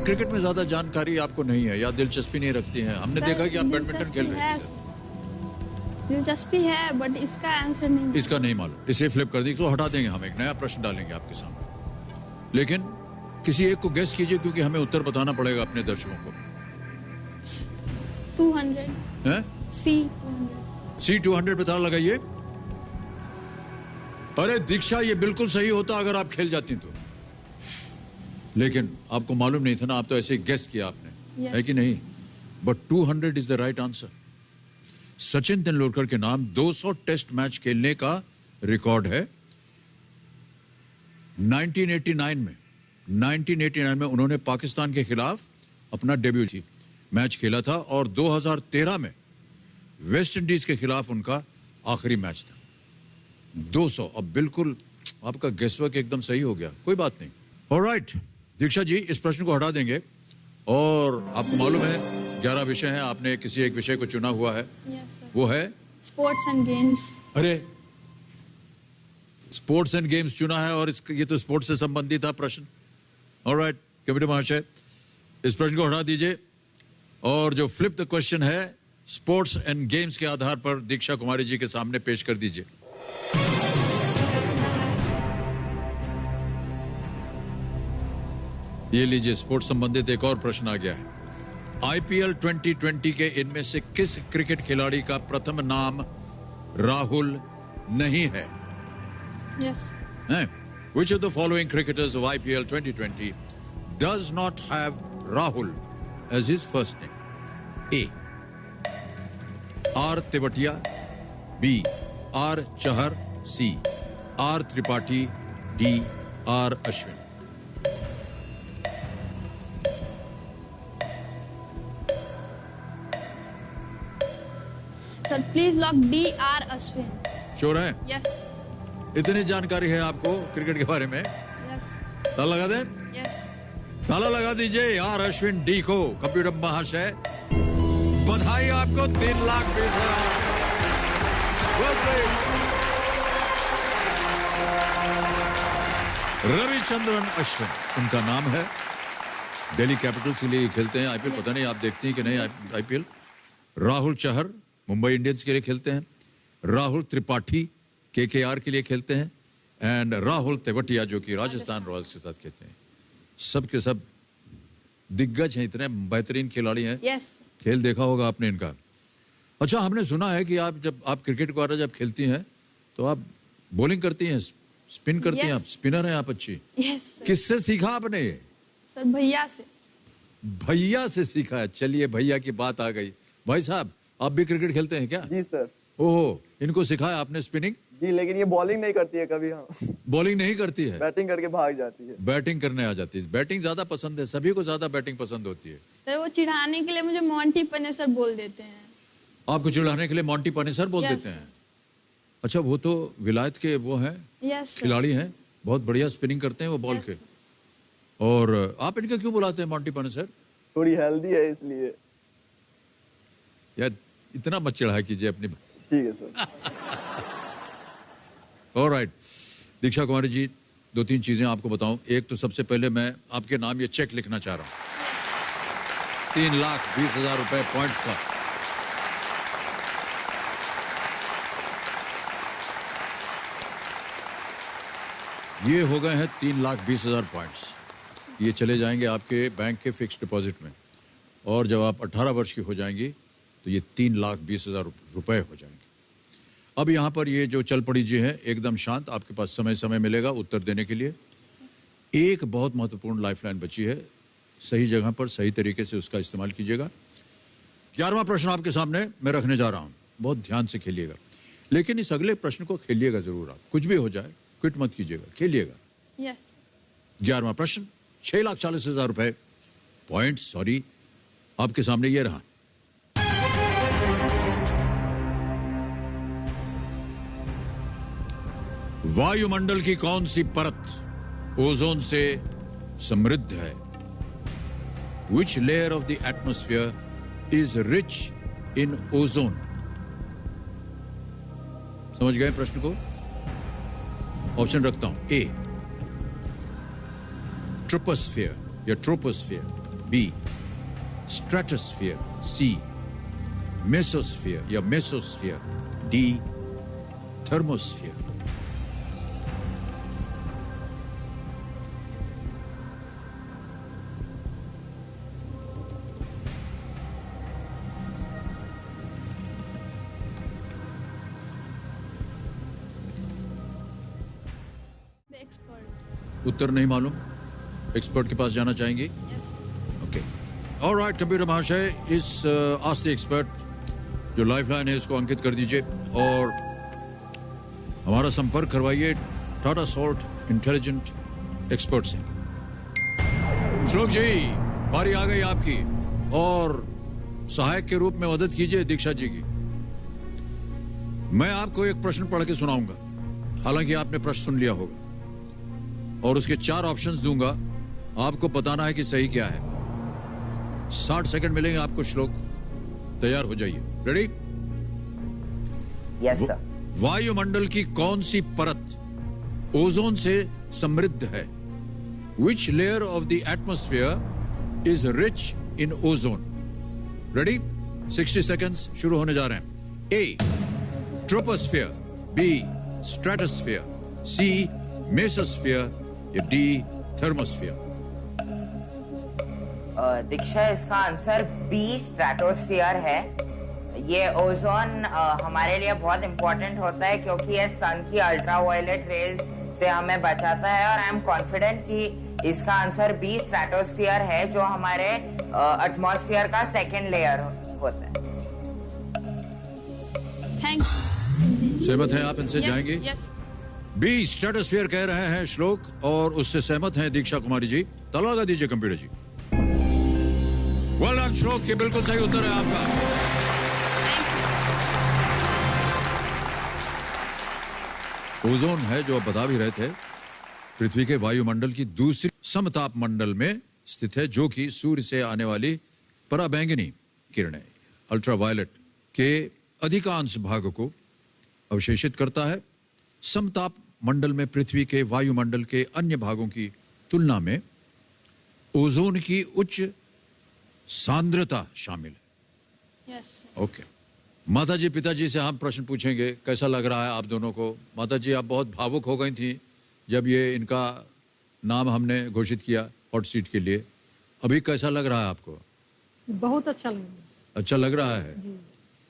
क्रिकेट में ज्यादा जानकारी आपको नहीं है या दिलचस्पी नहीं रखती है। हमने देखा कि आप बैडमिंटन खेल रहे थे। दिलचस्पी है बट इसका आंसर नहीं। इसका नहीं मालूम, इसे फ्लिप कर दी तो हटा देंगे। हम एक नया प्रश्न डालेंगे आपके सामने, लेकिन किसी एक को गेस कीजिए, क्योंकि हमें उत्तर बताना पड़ेगा अपने दर्शकों को। 200 हैं? सी 200। सी 200 पे ताला लगाइए। अरे दीक्षा, ये बिल्कुल सही होता अगर आप खेल जाती तो, लेकिन आपको मालूम नहीं था ना, आप तो ऐसे गेस किया आपने। Yes. है कि नहीं? But 200 is the right answer. Sachin Tendulkar के नाम 200 टेस्ट मैच खेलने का रिकॉर्ड है। 1989 में उन्होंने पाकिस्तान के खिलाफ अपना डेब्यू मैच खेला था और 2013 में वेस्ट इंडीज के खिलाफ उनका आखिरी मैच था। 200। अब बिल्कुल आपका गेसवर्क एकदम सही हो गया। कोई बात नहीं। ऑलराइट दीक्षा जी, इस प्रश्न को हटा देंगे। और आपको मालूम है 11 विषय हैं, आपने किसी एक विषय को चुना हुआ है। Yes sir. वो है स्पोर्ट्स एंड गेम्स। अरे स्पोर्ट्स एंड गेम्स चुना है और ये तो स्पोर्ट्स से संबंधित था प्रश्न। ऑलराइट कमिश्नर महाशय, इस प्रश्न को हटा दीजिए और जो फ्लिप द क्वेश्चन है स्पोर्ट्स एंड गेम्स के आधार पर दीक्षा कुमारी जी के सामने पेश कर दीजिए। ये लीजिए, स्पोर्ट्स संबंधित एक और प्रश्न आ गया है। आईपीएल 2020 के इनमें से किस क्रिकेट खिलाड़ी का प्रथम नाम राहुल नहीं है? Yes. Which of the following cricketers of IPL 2020 does not have Rahul as his first name? A. R. Tewatia, B. R. Chahar, C. R. Tripathi, D. R. Ashwin. Sir please lock D R Ashwin. Sure है? Yes. इतनी जानकारी है आपको cricket के बारे में? Yes. ताला लगा दें? यस। ताला लगा दीजिए आर अश्विन डी को। कंप्यूटर महाशय, बधाई आपको 3,20,000। रविचंद्रन अश्विन उनका नाम है। दिल्ली कैपिटल्स के लिए खेलते हैं आईपीएल। पता नहीं आप देखती हैं कि नहीं आईपीएल। राहुल चहर मुंबई इंडियंस के लिए खेलते हैं। राहुल त्रिपाठी केकेआर के लिए खेलते हैं। एंड राहुल तेवटिया जो कि राजस्थान रॉयल्स के साथ खेलते हैं। सब के सब दिग्गज हैं, इतने बेहतरीन खिलाड़ी हैं। यस। खेल देखा होगा आपने इनका। अच्छा, हमने सुना है कि आप जब आप क्रिकेट वगैरह जब खेलती हैं तो आप बॉलिंग करती हैं, स्पिन करती हैं, आप स्पिनर हैं आप अच्छी। यस। किससे सीखा आपने ये? सर भैया से। भैया से सीखा है। चलिए, भैया की बात आ गई। भाई साहब, आप भी क्रिकेट खेलते हैं क्या? जी सर। ओहो, इनको सिखाया आपने स्पिनिंग? जी, लेकिन ये बॉलिंग नहीं करती है कभी। हाँ, बॉलिंग नहीं करती है, बैटिंग करके भाग जाती है। बैटिंग करने आ जाती है। बैटिंग ज्यादा पसंद है, सभी को ज्यादा बैटिंग पसंद होती है। सर वो चिढ़ाने के लिए मुझे मोंटी पनेसर बोल देते हैं। आपको चिढ़ाने के लिए मोंटी पानेसर बोल Yes. देते हैं? अच्छा, वो तो विलायत के वो हैं, यस खिलाड़ी हैं, बहुत बढ़िया स्पिनिंग करते हैं वो बॉल Yes. के। और आप इनका क्यों बुलाते हैं मोंटी पानेसर? थोड़ी हेल्दी है इसलिए। यार इतना मत चिढ़ाया कीजिए अपनी। ठीक है सर। ऑलराइट, दीक्षा कुमारी जी, 2-3 चीजें आपको बताऊं। एक तो सबसे पहले मैं आपके नाम ये चेक लिखना चाह रहा हूं, 3,20,000 रुपए पॉइंट्स का। ये हो गए हैं 3,20,000 पॉइंट्स। ये चले जाएंगे आपके बैंक के फिक्स डिपॉजिट में, और जब आप 18 वर्ष की हो जाएंगी तो ये 3,20,000 रुपए हो जाएंगे। अब यहाँ पर ये जो चल पड़ी जी है एकदम शांत, आपके पास समय समय मिलेगा उत्तर देने के लिए। एक बहुत महत्वपूर्ण लाइफलाइन बची है, सही जगह पर सही तरीके से उसका इस्तेमाल कीजिएगा। 11वां प्रश्न आपके सामने मैं रखने जा रहा हूँ, बहुत ध्यान से खेलिएगा, लेकिन इस अगले प्रश्न को खेलिएगा जरूर। आप कुछ भी हो जाए क्विट मत कीजिएगा, खेलिएगा। यस 11वां प्रश्न, 6,40,000 रुपए पॉइंट, सॉरी, आपके सामने ये रहा। वायुमंडल की कौन सी परत ओजोन से समृद्ध है? Which layer of the atmosphere is rich in ozone? समझ गए प्रश्न को? ऑप्शन रखता हूं। ए ट्रोपोस्फियर या ट्रोपोस्फियर, बी स्ट्रेटोस्फियर, सी मेसोस्फियर या मेसोस्फियर, डी थर्मोस्फियर। एक्सपर्ट। उत्तर नहीं मालूम, एक्सपर्ट के पास जाना चाहेंगे? ओके, ऑलराइट कंप्यूटर महाशय, इस आस्ते एक्सपर्ट जो लाइफलाइन है इसको अंकित कर दीजिए और हमारा संपर्क करवाइए टाटा सॉल्ट इंटेलिजेंट एक्सपर्ट से। श्लोक जी, बारी आ गई आपकी, और सहायक के रूप में मदद कीजिए दीक्षा जी की। मैं आपको एक प्रश्न पढ़ के सुनाऊंगा, हालांकि आपने प्रश्न सुन लिया होगा, और उसके 4 ऑप्शंस दूंगा, आपको बताना है कि सही क्या है। 60 सेकंड मिलेंगे आपको। श्लोक, तैयार हो जाइए। रेडी? Yes sir. वायुमंडल की कौन सी परत ओजोन से समृद्ध है? Which layer of the atmosphere is rich in ozone? Ready? 60 seconds शुरू होने जा रहे हैं। A troposphere, B stratosphere, C mesosphere या D thermosphere। दीक्षा, इसका आंसर बी स्ट्रेटोस्फियर है। ये ओजोन हमारे लिए बहुत इंपॉर्टेंट होता है क्योंकि ये सन की अल्ट्रावायलेट रेज से हमें बचाता है, और आई एम कॉन्फिडेंट कि इसका आंसर बी स्ट्रेटोस्फियर है, जो हमारे एटमॉस्फेयर का सेकंड लेयर होता है। थैंक्स। सहमत हैं आप इनसे? जाएंगे? यस। बी स्ट्रेटोस्फियर कह रहे हैं श्लोक, और उससे सहमत हैं दीक्षा कुमारी जी। ताला लगा दीजिए कंप्यूटर जी। वेल डन श्लोक, ये बिल्कुल सही उत्तर है आपका। ओजोन है, जो आप बता भी रहे थे, पृथ्वी के वायुमंडल की दूसरी समताप मंडल में स्थित है, जो कि सूर्य से आने वाली पराबैंगनी किरणें अल्ट्रावायलेट के अधिकांश भाग को अवशेषित करता है। समताप मंडल में पृथ्वी के वायुमंडल के अन्य भागों की तुलना में ओजोन की उच्च सांद्रता शामिल है। यस। ओके, माता जी पिताजी से हम प्रश्न पूछेंगे, कैसा लग रहा है आप दोनों को? माता जी, आप बहुत भावुक हो गई थी जब ये इनका नाम हमने घोषित किया हॉट सीट के लिए। अभी कैसा लग रहा है आपको? बहुत अच्छा लगा। अच्छा लग रहा है?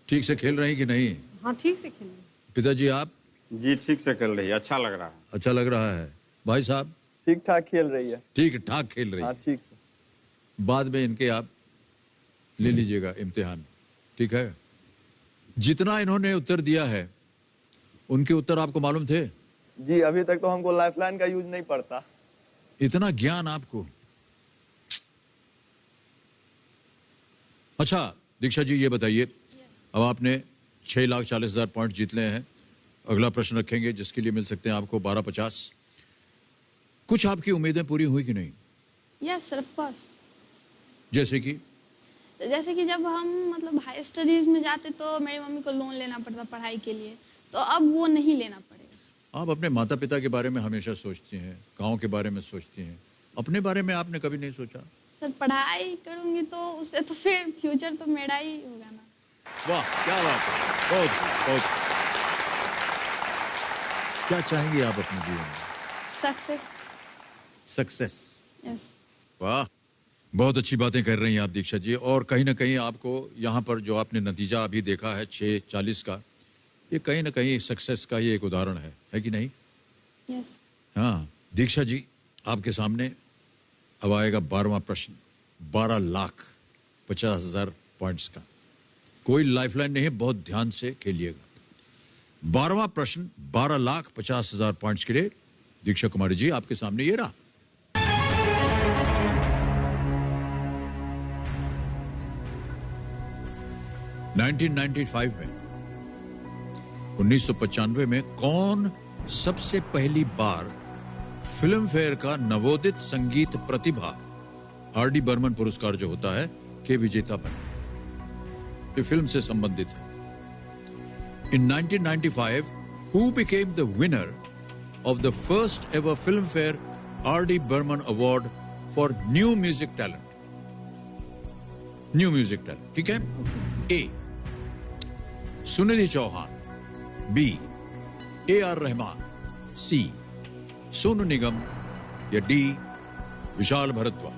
ठीक से खेल रही कि नहीं? हाँ, ठीक से खेल। पिताजी आप? जी ठीक से खेल रही है, अच्छा लग रहा है। अच्छा लग रहा है। भाई साहब? ठीक ठाक खेल रही है। ठीक ठाक खेल रही है। हाँ, ठीक से। बाद में इनके आप ले लीजिएगा इम्तिहान, ठीक है? जितना इन्होंने उत्तर दिया है उनके उत्तर आपको मालूम थे? जी अभी तक तो हमको लाइफलाइन का यूज नहीं पड़ता। इतना ज्ञान आपको। अच्छा दीक्षा जी ये बताइए, अब आपने 6,40,000 पॉइंट जीत लिए हैं। अगला प्रश्न रखेंगे जिसके लिए मिल सकते हैं आपको 12,50। कुछ आपकी उम्मीदें पूरी हुई कि नहीं? Yes sir, of course. जैसे कि जब हम मतलब हाई स्टडीज में जाते तो मेरी मम्मी को लोन लेना पड़ता पढ़ाई के लिए, तो अब वो नहीं लेना पड़ेगा। आप अपने माता पिता के बारे में हमेशा सोचती हैं, गांव के बारे में सोचती हैं, अपने बारे में आपने कभी नहीं सोचा? सर पढ़ाई करूंगी तो उससे तो फिर फ्यूचर तो मेरा ही होगा ना। वाह क्या बात है, बहुत बहुत। क्या चाहेंगे आप अपने जीवन में? सक्सेस। सक्सेस। यस। वाह बहुत अच्छी बातें कर रही हैं आप दीक्षा जी। और कहीं ना कहीं आपको यहाँ पर जो आपने नतीजा अभी देखा है 6,40 का, ये कहीं ना कहीं सक्सेस का ही एक उदाहरण है कि नहीं? यस। हाँ दीक्षा जी, आपके सामने अब आएगा 12वां प्रश्न, 12,50,000 पॉइंट्स का। कोई लाइफलाइन नहीं है, बहुत ध्यान से खेलिएगा। 12वां प्रश्न 12,50,000 पॉइंट्स के लिए दीक्षा कुमारी जी आपके सामने ये रहा। (1995) में 1995 में कौन सबसे पहली बार फिल्म फेयर का नवोदित संगीत प्रतिभा आर.डी. बर्मन पुरस्कार जो होता है के विजेता बने? ये फिल्म से संबंधित है। In 1995, who became the winner of the first ever Filmfare R.D. Burman Award for New Music Talent? New Music Talent, ठीक है? A. Sunidhi Chauhan, B. A.R. Rahman, C. Sonu Nigam या D. विशाल भारद्वाज?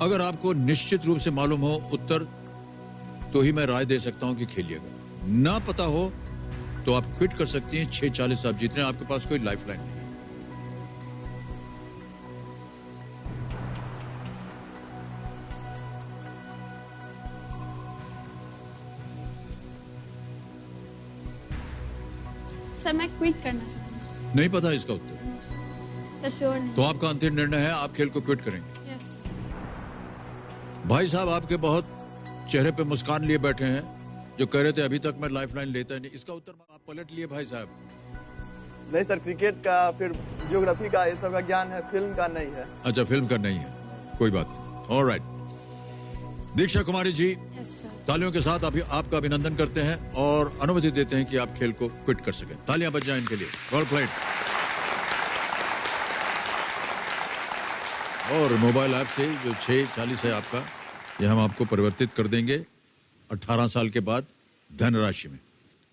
अगर आपको निश्चित रूप से मालूम हो उत्तर तो ही मैं राय दे सकता हूं कि खेलिएगा, ना पता हो तो आप क्विट कर सकती हैं। 6,40 आप जीत रहे हैं, आपके पास कोई लाइफलाइन नहीं है। सर मैं क्विट करना चाहूँगी। नहीं पता इसका उत्तर? सर श्योर नहीं। तो आपका अंतिम निर्णय है, आप खेल को क्विट करेंगे? यस। भाई साहब आपके बहुत चेहरे पे मुस्कान लिए बैठे हैं, जो कह रहे थे अभी तक मैं लाइफलाइन लेता ही नहीं। इसका उत्तर आप पलट लिए भाई साहब? नहीं सर, क्रिकेट का फिर ज्योग्राफी का ये सब का ज्ञान है, फिल्म का नहीं है। अच्छा फिल्म का नहीं है, कोई बात नहीं। ऑलराइट दीक्षा कुमारी जी, यस सर। तालियों के साथ अभी आपका अभिनंदन करते हैं और अनुमति देते हैं कि आप खेल को क्विट कर सकें। तालियां बज जाएं इनके लिए। Well played. और मोबाइल ऐप से जो 6,40 है आपका, यह हम आपको परिवर्तित कर देंगे 18 साल के बाद धनराशि में।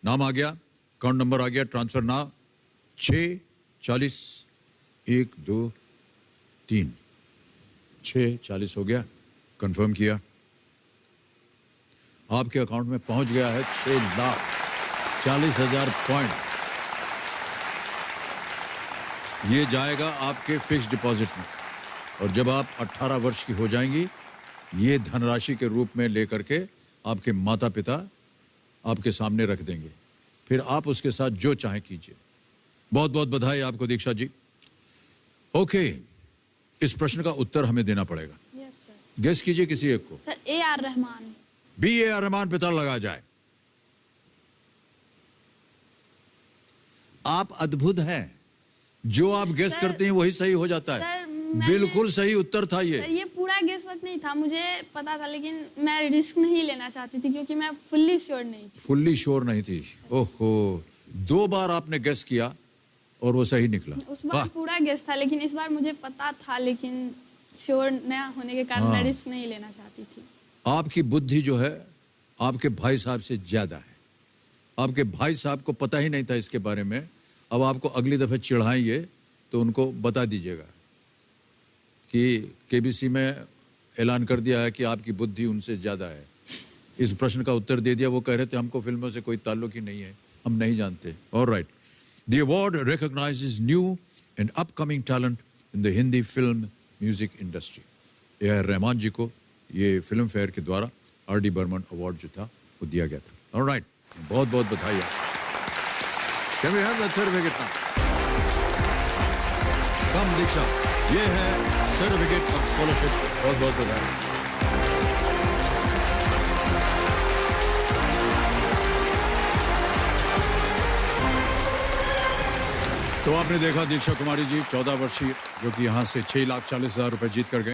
नाम आ गया, अकाउंट नंबर आ गया, ट्रांसफर नाउ 6,40 1 2 3 6,40 हो गया, कंफर्म किया, आपके अकाउंट में पहुंच गया है 6,40,000 पॉइंट। ये जाएगा आपके फिक्स डिपॉजिट में और जब आप 18 वर्ष की हो जाएंगी, ये धनराशि के रूप में लेकर के आपके माता पिता आपके सामने रख देंगे, फिर आप उसके साथ जो चाहे कीजिए। बहुत बहुत बधाई आपको दीक्षा जी। ओके, इस प्रश्न का उत्तर हमें देना पड़ेगा। Yes sir. गेस कीजिए किसी एक को। Sir A.R. Rahman. B.A.R. Rahman पिता लगा जाए। आप अद्भुत हैं, जो आप गेस करते हैं वही सही हो जाता है। सर, बिल्कुल सही उत्तर था ये। सर ये पूरा गेस वक्त नहीं था, मुझे पता था, लेकिन मैं रिस्क नहीं लेना चाहती थी क्योंकि मैं फुल्ली श्योर नहीं थी। फुल्ली श्योर नहीं थी। ओहो, 2 बार आपने गेस किया और वो सही निकला। उस बार पूरा गेस था, लेकिन इस बार मुझे पता था, लेकिन श्योर न होने के कारण मैं रिस्क नहीं लेना चाहती थी। आपकी बुद्धि जो है आपके भाई साहब से ज्यादा है। आपके भाई साहब को पता ही नहीं था इसके बारे में। अब आपको अगली दफे चिढ़ाएंगे तो उनको बता दीजिएगा कि केबीसी में ऐलान कर दिया है कि आपकी बुद्धि उनसे ज्यादा है। इस प्रश्न का उत्तर दे दिया। वो कह रहे थे हमको फिल्मों से कोई ताल्लुक ही नहीं है, हम नहीं जानते। Alright, The award recognizes new and upcoming talent in the Hindi film music industry. A.R. Rahman ji को ये फिल्म फेयर के द्वारा R.D. बर्मन अवार्ड जो था वो दिया गया था. All right, बहुत बहुत बधाई. Can we have that certificate now? Come दीक्षा, ये है सर्टिफिकेट ऑफ स्कॉलरशिप. बहुत बहुत बधाई. तो आपने देखा दीक्षा कुमारी जी 14 वर्षीय जो कि यहाँ से 6,40,000 रुपए जीत कर गए.